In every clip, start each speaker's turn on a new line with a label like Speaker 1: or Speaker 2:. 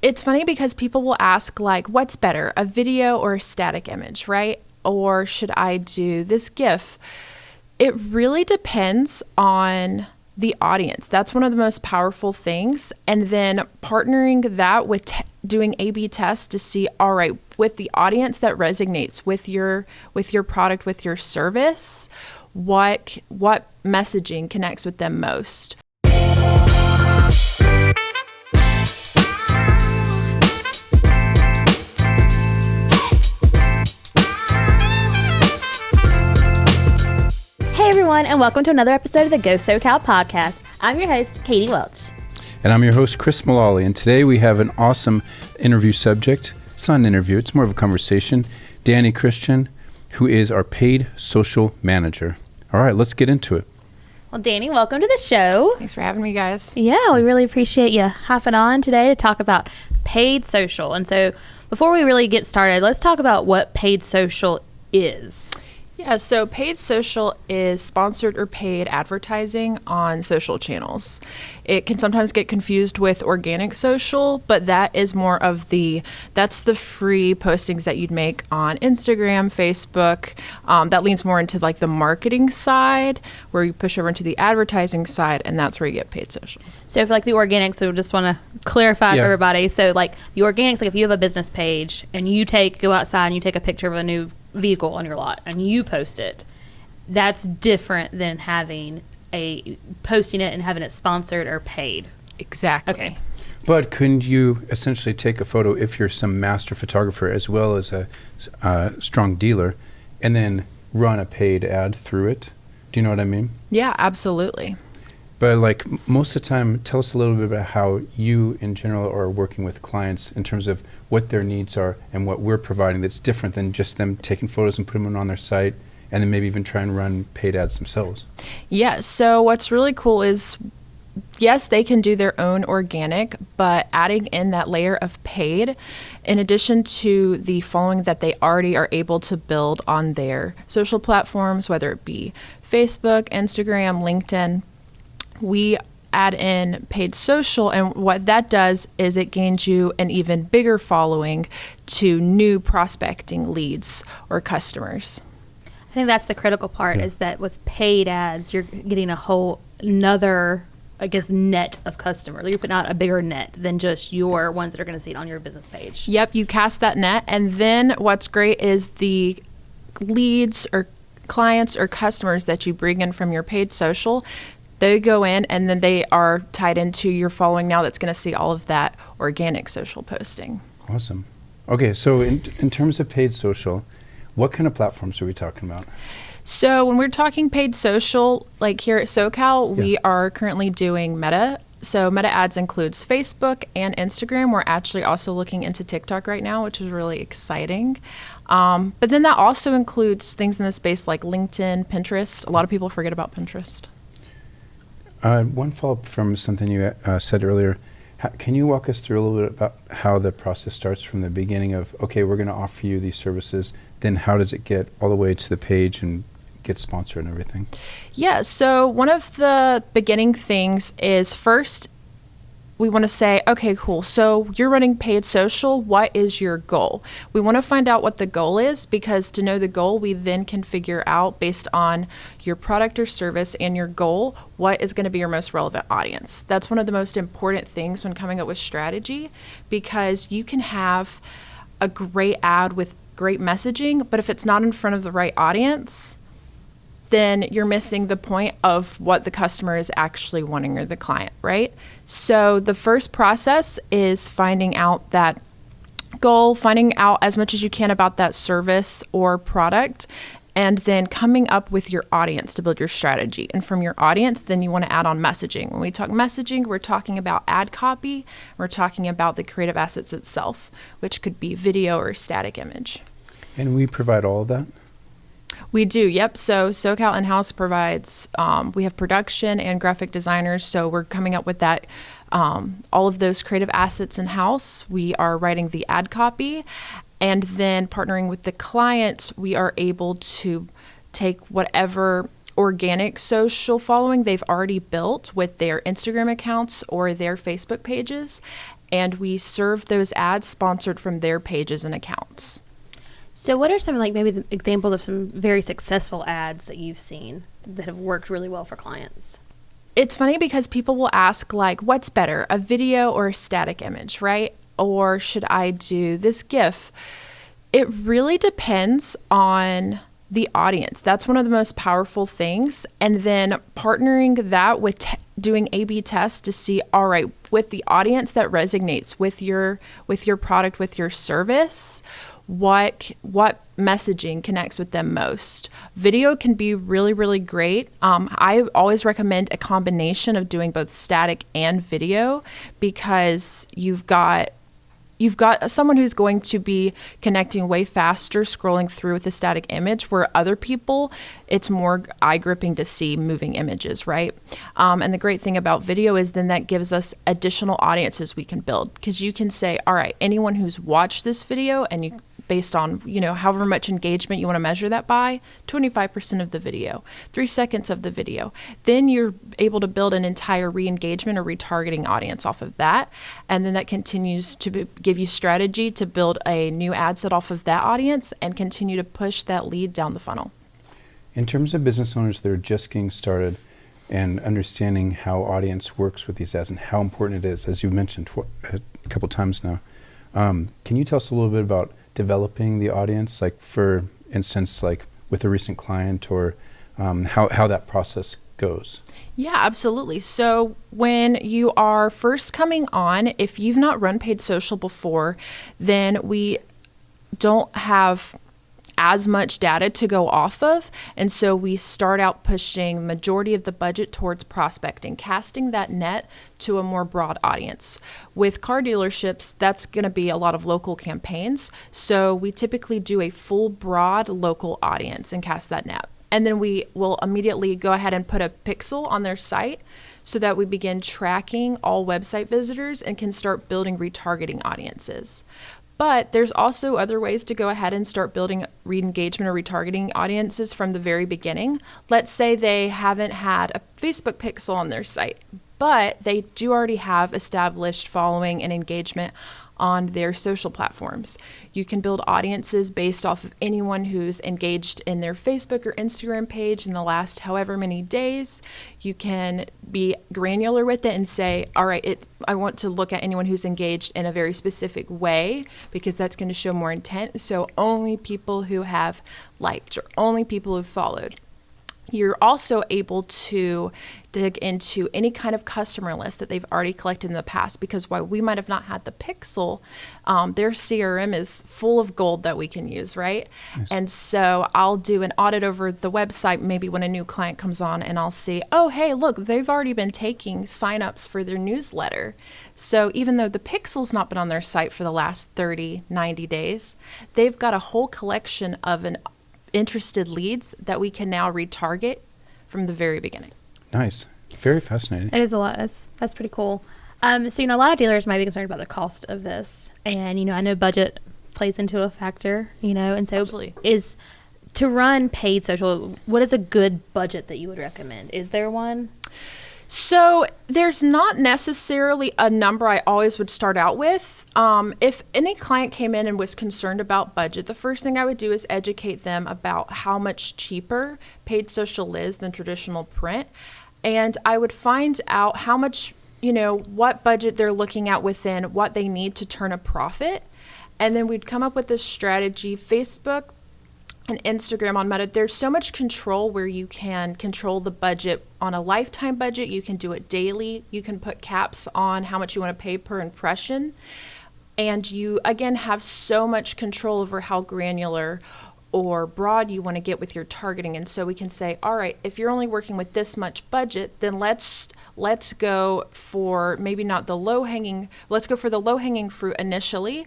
Speaker 1: It's funny because people will ask, like, what's better, a video or a static image, right? Or should I do this GIF? It really depends on the audience. That's one of the most powerful things. And then partnering that with doing A/B tests to see, all right, with the audience that resonates with your product, with your service, what messaging connects with them most.
Speaker 2: Hey everyone, and welcome to another episode of the Go Sokal podcast. I'm your host, Katie Welch.
Speaker 3: And I'm your host, Chris Mullally. And today we have an awesome interview subject. It's not an interview, it's more of a conversation. Danny Christian, who is our paid social manager. All right, let's get into it.
Speaker 2: Well, Danny, welcome to the show.
Speaker 1: Thanks for having me, guys.
Speaker 2: Yeah, we really appreciate you hopping on today to talk about paid social. And so before we really get started, let's talk about what paid social is.
Speaker 1: Yeah, so paid social is sponsored or paid advertising on social channels. It can sometimes get confused with organic social, but that is more of that's the free postings that you'd make on Instagram, Facebook. That leans more into like the marketing side, where you push over into the advertising side, and that's where you get paid social.
Speaker 2: So for like the organics, so just want to clarify for everybody. So like the organics, like if you have a business page and you go outside and you take a picture of a new vehicle on your lot and you post it, that's different than posting it and having it sponsored or paid.
Speaker 1: Exactly.
Speaker 2: Okay.
Speaker 3: But couldn't you essentially take a photo if you're some master photographer as well as a strong dealer and then run a paid ad through it? Do you know what I mean?
Speaker 1: Yeah, absolutely.
Speaker 3: But like most of the time, tell us a little bit about how you in general are working with clients in terms of what their needs are and what we're providing that's different than just them taking photos and putting them on their site and then maybe even try and run paid ads themselves.
Speaker 1: Yeah, so what's really cool is, yes, they can do their own organic, but adding in that layer of paid, in addition to the following that they already are able to build on their social platforms, whether it be Facebook, Instagram, LinkedIn, we add in paid social, and what that does is it gains you an even bigger following to new prospecting leads or customers.
Speaker 2: I think that's the critical part, is that with paid ads, you're getting a whole another, I guess, net of customers. You're putting out a bigger net than just your ones that are going to see it on your business page.
Speaker 1: Yep, you cast that net, and then what's great is the leads or clients or customers that you bring in from your paid social, they go in and then they are tied into your following now that's going to see all of that organic social posting.
Speaker 3: Awesome. Okay, so in terms of paid social, what kind of platforms are we talking about?
Speaker 1: So when we're talking paid social, like here at Sokal, we are currently doing Meta. So Meta ads includes Facebook and Instagram. We're actually also looking into TikTok right now, which is really exciting. But then that also includes things in the space like LinkedIn, Pinterest. A lot of people forget about Pinterest.
Speaker 3: One follow-up from something you said earlier. Can you walk us through a little bit about how the process starts from the beginning of, okay, we're going to offer you these services, then how does it get all the way to the page and get sponsored and everything? Yeah,
Speaker 1: so one of the beginning things is first, we want to say, okay, cool. So you're running paid social. What is your goal? We want to find out what the goal is, because to know the goal, we then can figure out based on your product or service and your goal, what is going to be your most relevant audience. That's one of the most important things when coming up with strategy, because you can have a great ad with great messaging, but if it's not in front of the right audience, then you're missing the point of what the customer is actually wanting, or the client, right? So the first process is finding out that goal, finding out as much as you can about that service or product, and then coming up with your audience to build your strategy. And from your audience, then you want to add on messaging. When we talk messaging, we're talking about ad copy. We're talking about the creative assets itself, which could be video or static image.
Speaker 3: And we provide all of that?
Speaker 1: We do, yep. So Sokal in-house provides, we have production and graphic designers, so we're coming up with that, all of those creative assets in-house. We are writing the ad copy, and then partnering with the client, we are able to take whatever organic social following they've already built with their Instagram accounts or their Facebook pages, and we serve those ads sponsored from their pages and accounts.
Speaker 2: So what are some, like, maybe the examples of some very successful ads that you've seen that have worked really well for clients?
Speaker 1: It's funny because people will ask, like, what's better, a video or a static image, right? Or should I do this GIF? It really depends on the audience. That's one of the most powerful things. And then partnering that with doing A/B tests to see, all right, with the audience that resonates with your product, with your service, what messaging connects with them most. Video can be really, really great. I always recommend a combination of doing both static and video, because you've got someone who's going to be connecting way faster scrolling through with a static image, where other people, it's more eye-gripping to see moving images, right? And the great thing about video is then that gives us additional audiences we can build, because you can say, all right, anyone who's watched this video, and you, based on, however much engagement you want to measure that by, 25% of the video, 3 seconds of the video. Then you're able to build an entire re-engagement or retargeting audience off of that. And then that continues to give you strategy to build a new ad set off of that audience and continue to push that lead down the funnel.
Speaker 3: In terms of business owners that are just getting started and understanding how audience works with these ads and how important it is, as you mentioned a couple times now, can you tell us a little bit about developing the audience, like for instance, like with a recent client, or how that process goes?
Speaker 1: Yeah, absolutely. So when you are first coming on, if you've not run paid social before, then we don't have as much data to go off of. And so we start out pushing the majority of the budget towards prospecting, casting that net to a more broad audience. With car dealerships, that's going to be a lot of local campaigns. So we typically do a full broad local audience and cast that net. And then we will immediately go ahead and put a pixel on their site so that we begin tracking all website visitors and can start building retargeting audiences. But there's also other ways to go ahead and start building re-engagement or retargeting audiences from the very beginning. Let's say they haven't had a Facebook pixel on their site, but they do already have established following and engagement on their social platforms. You can build audiences based off of anyone who's engaged in their Facebook or Instagram page in the last however many days. You can be granular with it and say, all right, I want to look at anyone who's engaged in a very specific way, because that's going to show more intent. So only people who have liked or only people who've followed. You're also able to dig into any kind of customer list that they've already collected in the past, because while we might have not had the pixel, their CRM is full of gold that we can use, right? Yes. And so I'll do an audit over the website maybe when a new client comes on, and I'll see, oh, hey, look, they've already been taking signups for their newsletter. So even though the pixel's not been on their site for the last 30, 90 days, they've got a whole collection of interested leads that we can now retarget from the very beginning.
Speaker 3: Nice. Very fascinating.
Speaker 2: It is a lot. That's pretty cool. So, a lot of dealers might be concerned about the cost of this. And, I know budget plays into a factor, and so
Speaker 1: Absolutely.
Speaker 2: Is to run paid social, what is a good budget that you would recommend? Is there one?
Speaker 1: So there's not necessarily a number I always would start out with. If any client came in and was concerned about budget, the first thing I would do is educate them about how much cheaper paid social is than traditional print. And I would find out how much, what budget they're looking at within what they need to turn a profit. And then we'd come up with this strategy. Facebook and Instagram on Meta, there's so much control where you can control the budget on a lifetime budget. You can do it daily. You can put caps on how much you want to pay per impression. And you, again, have so much control over how granular or broad you want to get with your targeting. And so we can say, all right, if you're only working with this much budget, then let's go for maybe not the let's go for the low-hanging fruit initially.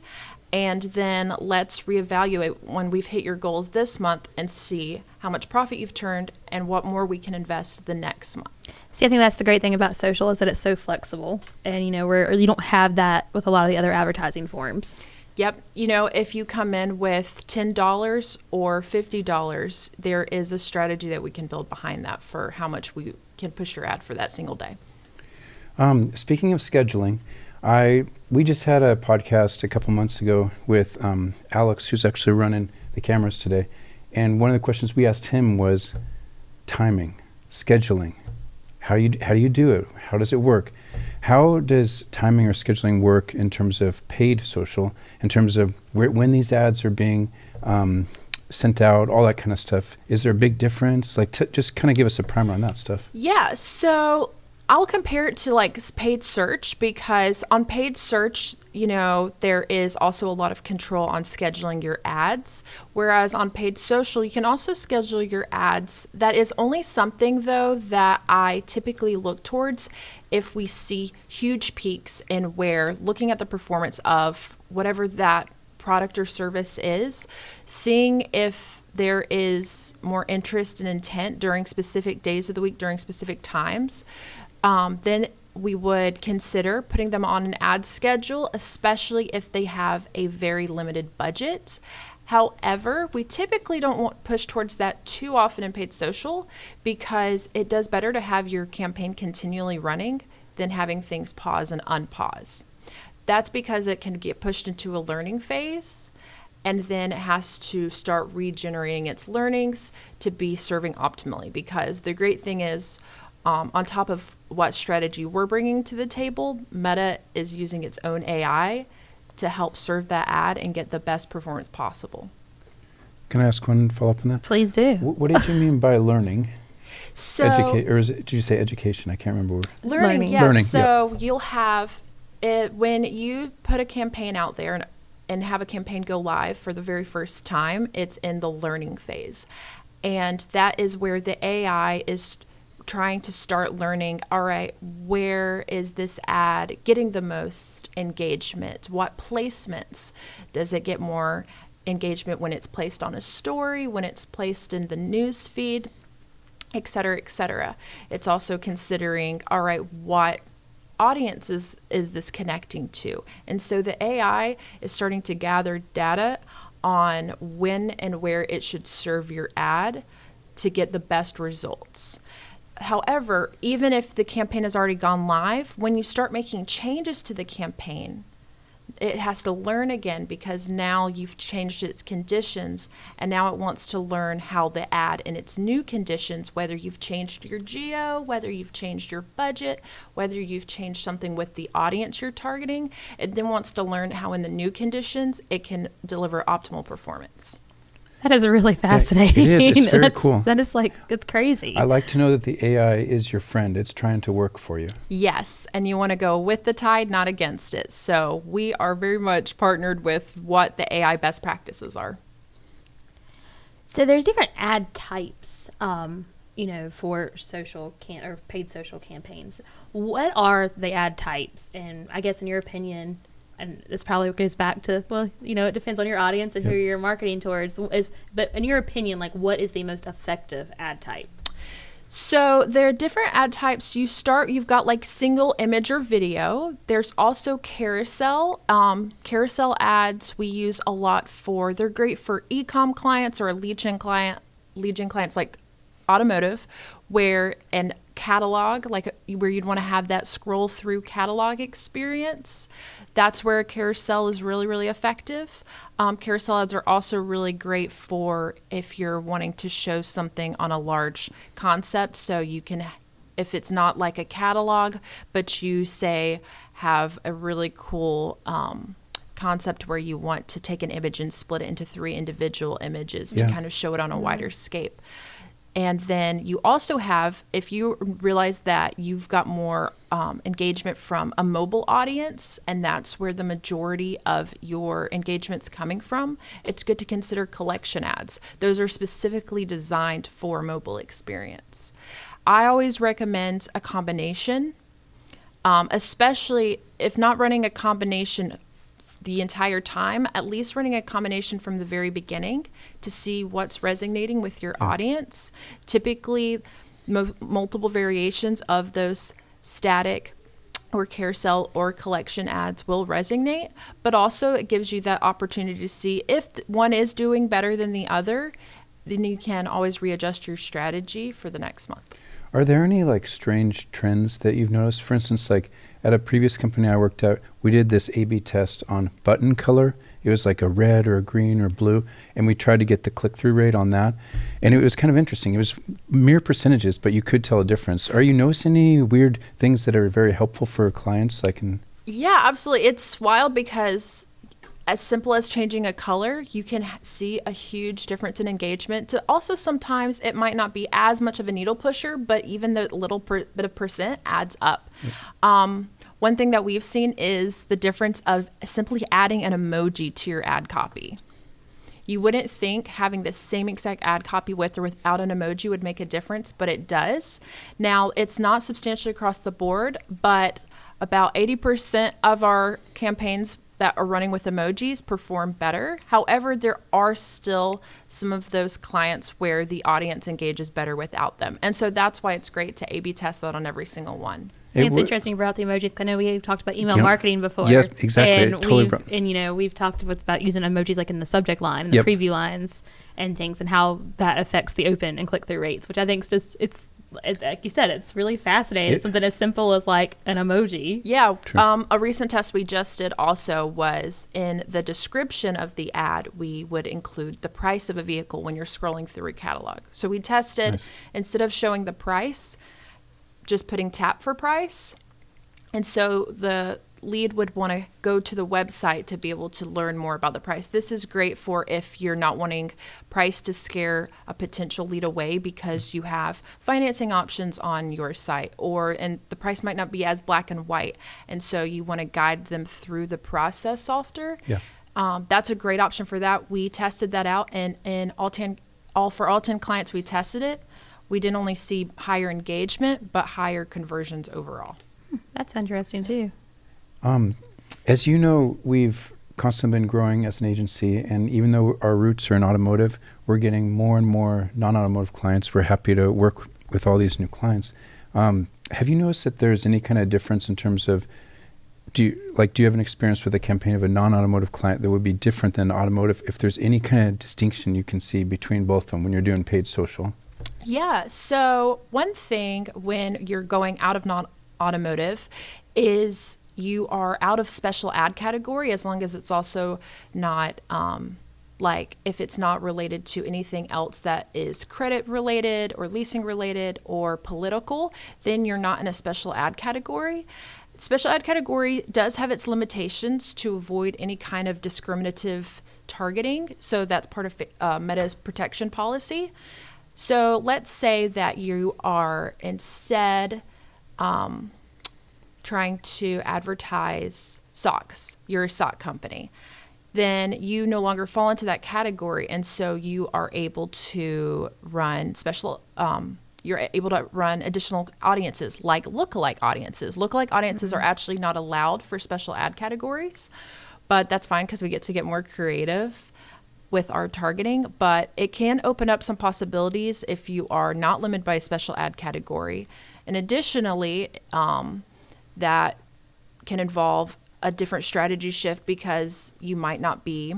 Speaker 1: And then let's reevaluate when we've hit your goals this month and see how much profit you've turned and what more we can invest the next month.
Speaker 2: See, I think that's the great thing about social is that it's so flexible. And, where you don't have that with a lot of the other advertising forms.
Speaker 1: Yep. If you come in with $10 or $50, there is a strategy that we can build behind that for how much we can push your ad for that single day.
Speaker 3: Speaking of scheduling, We just had a podcast a couple months ago with Alex, who's actually running the cameras today. And one of the questions we asked him was timing, scheduling. How do you do it? How does it work? How does timing or scheduling work in terms of paid social, in terms of when these ads are being sent out, all that kind of stuff? Is there a big difference? Like, just kind of give us a primer on that stuff.
Speaker 1: Yeah, so I'll compare it to like paid search, because on paid search, there is also a lot of control on scheduling your ads. Whereas on paid social, you can also schedule your ads. That is only something, though, that I typically look towards if we see huge peaks in where looking at the performance of whatever that product or service is, seeing if there is more interest and intent during specific days of the week, during specific times. Then we would consider putting them on an ad schedule, especially if they have a very limited budget. However, we typically don't want push towards that too often in paid social, because it does better to have your campaign continually running than having things pause and unpause. That's because it can get pushed into a learning phase, and then it has to start regenerating its learnings to be serving optimally. Because the great thing is, on top of what strategy we're bringing to the table, Meta is using its own AI to help serve that ad and get the best performance possible.
Speaker 3: Can I ask one follow-up on that?
Speaker 2: Please do.
Speaker 3: What did you mean by learning?
Speaker 1: So,
Speaker 3: did you say education? I can't remember.
Speaker 1: Learning, yeah.
Speaker 3: Learning,
Speaker 1: so you'll have it when you put a campaign out there and have a campaign go live for the very first time. It's in the learning phase, and that is where the AI is trying to start learning, all right, where is this ad getting the most engagement? What placements? Does it get more engagement when it's placed on a story, when it's placed in the news feed, et cetera, et cetera? It's also considering, all right, what audience is this connecting to? And so the AI is starting to gather data on when and where it should serve your ad to get the best results. However, even if the campaign has already gone live, when you start making changes to the campaign, it has to learn again, because now you've changed its conditions, and now it wants to learn how the ad in its new conditions, whether you've changed your geo, whether you've changed your budget, whether you've changed something with the audience you're targeting, it then wants to learn how in the new conditions it can deliver optimal performance.
Speaker 2: That is really fascinating.
Speaker 3: It is. It's very cool.
Speaker 2: That is it's crazy.
Speaker 3: I like to know that the AI is your friend. It's trying to work for you.
Speaker 1: Yes, and you want to go with the tide, not against it. So we are very much partnered with what the AI best practices are.
Speaker 2: So there's different ad types, for social or paid social campaigns. What are the ad types? And I guess in your opinion, and this probably goes back to, it depends on your audience and who you're marketing towards. But in your opinion, what is the most effective ad type?
Speaker 1: So there are different ad types. You've got single image or video. There's also carousel. Carousel ads we use a lot they're great for e-com clients or lead gen clients like automotive, where an catalog, where you'd want to have that scroll through catalog experience. That's where a carousel is really, really effective. Carousel ads are also really great for if you're wanting to show something on a large concept. So you can, if it's not like a catalog, but you say have a really cool concept where you want to take an image and split it into 3 individual images to kind of show it on a wider scape. And then you also have, if you realize that you've got more engagement from a mobile audience, and that's where the majority of your engagement's coming from, it's good to consider collection ads. Those are specifically designed for mobile experience. I always recommend a combination, especially if not running a combination the entire time, at least running a combination from the very beginning to see what's resonating with your audience. Typically, multiple variations of those static or carousel or collection ads will resonate, but also it gives you that opportunity to see if one is doing better than the other, then you can always readjust your strategy for the next month.
Speaker 3: Are there any strange trends that you've noticed? For instance, at a previous company I worked at, we did this A/B test on button color. It was like a red or a green or blue, and we tried to get the click-through rate on that. And it was kind of interesting. It was mere percentages, but you could tell a difference. Are you noticing any weird things that are very helpful for clients?
Speaker 1: Yeah, absolutely. It's wild because as simple as changing a color, you can see a huge difference in engagement. To also, sometimes it might not be as much of a needle pusher, but even the little bit of percent adds up. One thing that we've seen is the difference of simply adding an emoji to your ad copy. You wouldn't think having the same exact ad copy with or without an emoji would make a difference, but it does. Now, it's not substantially across the board, but about 80% of our campaigns that are running with emojis perform better. However, there are still some of those clients where the audience engages better without them. And so that's why it's great to A/B test that on every single one.
Speaker 2: It's interesting you brought up the emojis. I know we talked about email marketing before.
Speaker 3: Yes, exactly.
Speaker 2: And we've talked about using emojis like in the subject line and the preview lines and things, and how that affects the open and click-through rates, which I think is just, it's like you said, it's really fascinating. It's something as simple as like an emoji.
Speaker 1: Yeah. A recent test we just did also was in the description of the ad, we would include the price of a vehicle when you're scrolling through a catalog. So we tested, instead of showing the price, just putting tap for price. And so the lead would want to go to the website to be able to learn more about the price. This is great for if you're not wanting price to scare a potential lead away because you have financing options on your site, and the price might not be as black and white. And so you want to guide them through the process softer.
Speaker 3: Yeah.
Speaker 1: That's a great option for that. We tested that out, and all 10 clients we tested it, we didn't only see higher engagement, but higher conversions overall.
Speaker 2: That's interesting too.
Speaker 3: As you know, we've constantly been growing as an agency, and even though our roots are in automotive, we're getting more and more non-automotive clients. We're happy to work with all these new clients. Have you noticed that there's any kind of difference in terms of, do you have an experience with a campaign of a non-automotive client that would be different than automotive? If there's any kind of distinction you can see between both of them when you're doing paid social?
Speaker 1: Yeah. So one thing when you're going out of non-automotive is you are out of special ad category, as long as it's also not if it's not related to anything else that is credit related or leasing related or political, then you're not in a special ad category. Special ad category does have its limitations to avoid any kind of discriminative targeting. So that's part of Meta's protection policy. So let's say that you are instead trying to advertise socks. You're a sock company. Then you no longer fall into that category, and so you are able to run you're able to run additional audiences like lookalike audiences. Lookalike audiences are actually not allowed for special ad categories, but that's fine because we get to get more creative with our targeting. But it can open up some possibilities if you are not limited by a special ad category. And additionally, that can involve a different strategy shift because you might not be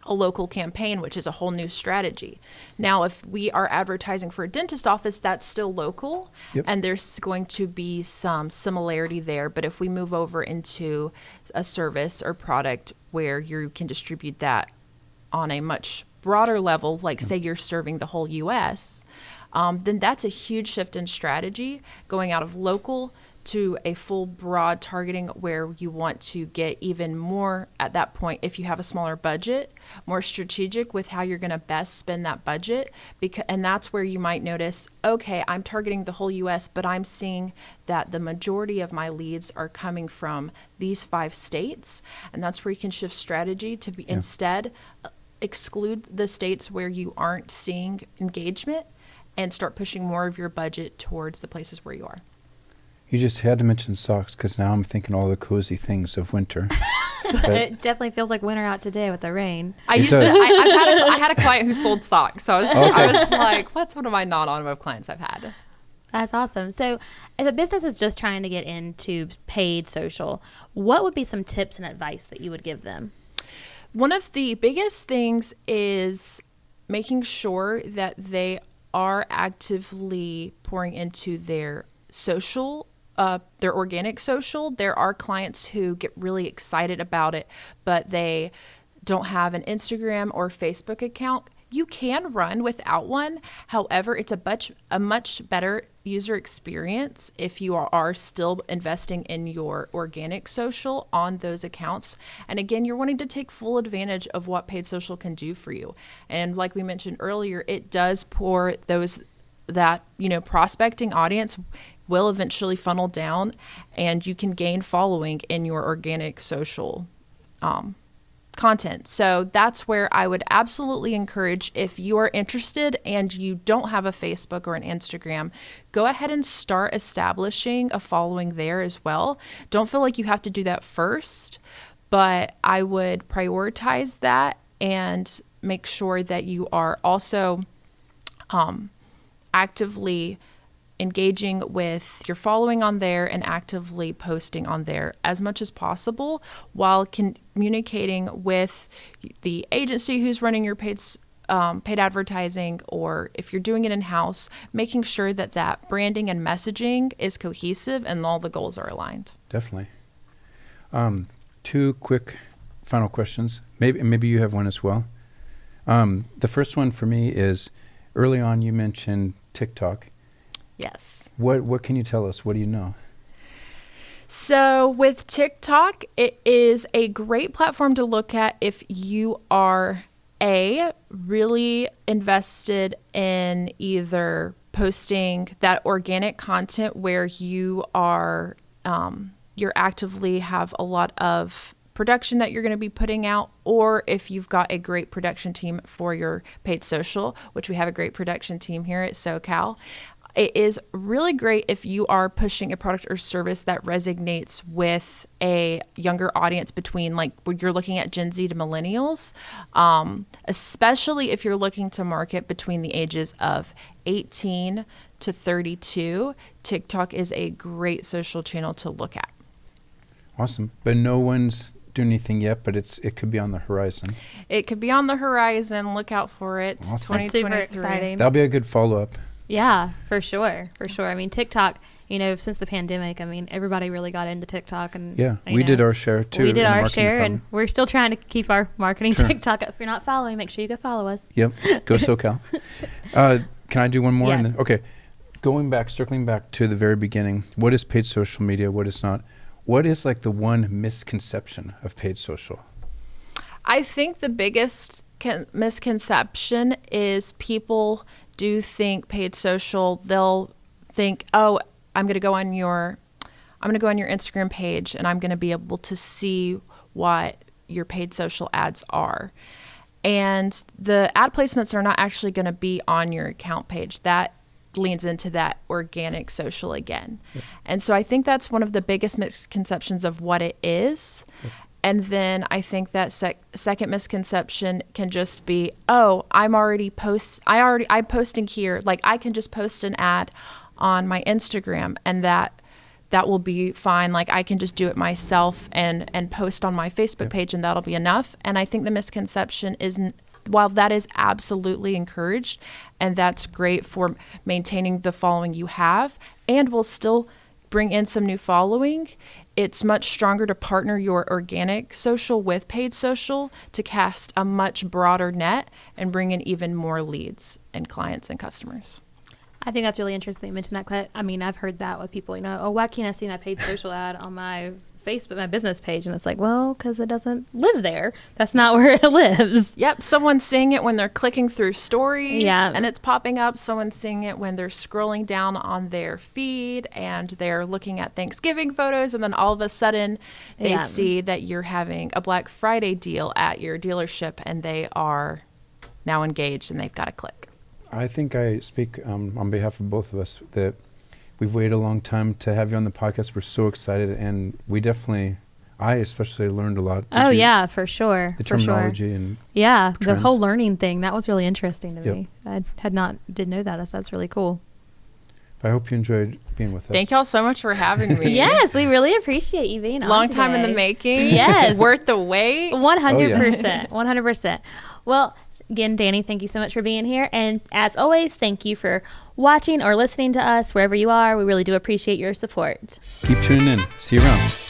Speaker 1: a local campaign, which is a whole new strategy. Now, if we are advertising for a dentist office, that's still local, and there's going to be some similarity there. But if we move over into a service or product where you can distribute that on a much broader level, like say you're serving the whole U.S., then that's a huge shift in strategy, going out of local to a full broad targeting where you want to get even more at that point, if you have a smaller budget, more strategic with how you're going to best spend that budget. And that's where you might notice, okay, I'm targeting the whole U.S., but I'm seeing that the majority of my leads are coming from these 5 states. And that's where you can shift strategy to be instead exclude the states where you aren't seeing engagement and start pushing more of your budget towards the places where you are.
Speaker 3: You just had to mention socks because now I'm thinking all the cozy things of winter.
Speaker 2: It definitely feels like winter out today with the rain.
Speaker 1: I had a client who sold socks, so I was like, what's one of my non-automotive clients I've had?
Speaker 2: That's awesome. So if a business is just trying to get into paid social, what would be some tips and advice that you would give them?
Speaker 1: One of the biggest things is making sure that they are actively pouring into their social their organic social. There are clients who get really excited about it, but they don't have an Instagram or Facebook account. You can run without one. However, it's a much better user experience if you are still investing in your organic social on those accounts. And again, you're wanting to take full advantage of what paid social can do for you. And like we mentioned earlier, it does pour that prospecting audience will eventually funnel down, and you can gain following in your organic social content. So that's where I would absolutely encourage, if you are interested and you don't have a Facebook or an Instagram, go ahead and start establishing a following there as well. Don't feel like you have to do that first, but I would prioritize that and make sure that you are also actively engaging with your following on there and actively posting on there as much as possible, while communicating with the agency who's running your paid advertising, or if you're doing it in-house, making sure that branding and messaging is cohesive and all the goals are aligned.
Speaker 3: Definitely. 2 quick final questions. Maybe you have one as well. The first one for me is, early on you mentioned TikTok.
Speaker 1: Yes.
Speaker 3: What can you tell us? What do you know?
Speaker 1: So with TikTok, it is a great platform to look at if you are really invested in either posting that organic content where you are you're actively have a lot of production that you're going to be putting out, or if you've got a great production team for your paid social, which we have a great production team here at Sokal. It is really great if you are pushing a product or service that resonates with a younger audience, between like when you're looking at Gen Z to millennials, especially if you're looking to market between the ages of 18 to 32. TikTok is a great social channel to look at.
Speaker 3: Awesome. But no one's doing anything yet, but it could be on the horizon.
Speaker 1: It could be on the horizon. Look out for it.
Speaker 3: Awesome.
Speaker 2: That's super exciting.
Speaker 3: That'll be a good follow-up.
Speaker 2: Yeah, for sure. I mean, TikTok, since the pandemic, everybody really got into TikTok. And
Speaker 3: we did our share too.
Speaker 2: We did our share, and we're still trying to keep our marketing TikTok up. If you're not following, make sure you go follow us.
Speaker 3: Yep, go SoCal. Can I do one more?
Speaker 2: Yes.
Speaker 3: Okay, circling back to the very beginning, what is paid social media? What is not? What is like the one misconception of paid social?
Speaker 1: I think the biggest misconception is people do think paid social, they'll think, oh, I'm going to go on your Instagram page and I'm going to be able to see what your paid social ads are. And the ad placements are not actually going to be on your account page. That leans into that organic social again. Yep. And so I think that's one of the biggest misconceptions of what it is. Yep. And then I think that second misconception can just be, oh, I'm posting here. Like I can just post an ad on my Instagram and that will be fine. Like I can just do it myself and post on my Facebook page and that'll be enough. And I think the misconception is, while that is absolutely encouraged and that's great for maintaining the following you have and will still bring in some new following, it's much stronger to partner your organic social with paid social to cast a much broader net and bring in even more leads and clients and customers.
Speaker 2: I think that's really interesting that you mentioned that. I've heard that with people, oh, why can't I see my paid social ad on my Facebook, my business page? And it's like, well, because it doesn't live there. That's not where it lives.
Speaker 1: Yep. Someone's seeing it when they're clicking through stories and it's popping up. Someone's seeing it when they're scrolling down on their feed and they're looking at Thanksgiving photos. And then all of a sudden they see that you're having a Black Friday deal at your dealership and they are now engaged and they've got to click.
Speaker 3: I think I speak on behalf of both of us that we've waited a long time to have you on the podcast. We're so excited, and I especially learned a lot.
Speaker 2: Oh, yeah, for sure.
Speaker 3: The terminology and
Speaker 2: trends.
Speaker 3: The
Speaker 2: whole learning thing, that was really interesting to me. I didn't know that. That's really cool.
Speaker 3: I hope you enjoyed being with us.
Speaker 1: Thank y'all so much for having me.
Speaker 2: Yes, we really appreciate you being on
Speaker 1: Long
Speaker 2: today.
Speaker 1: time in the making.
Speaker 2: Yes.
Speaker 1: Worth the wait.
Speaker 2: 100%. 100%. Well, Again, Danny, thank you so much for being here. And as always, thank you for watching or listening to us wherever you are. We really do appreciate your support.
Speaker 3: Keep tuning in. See you around.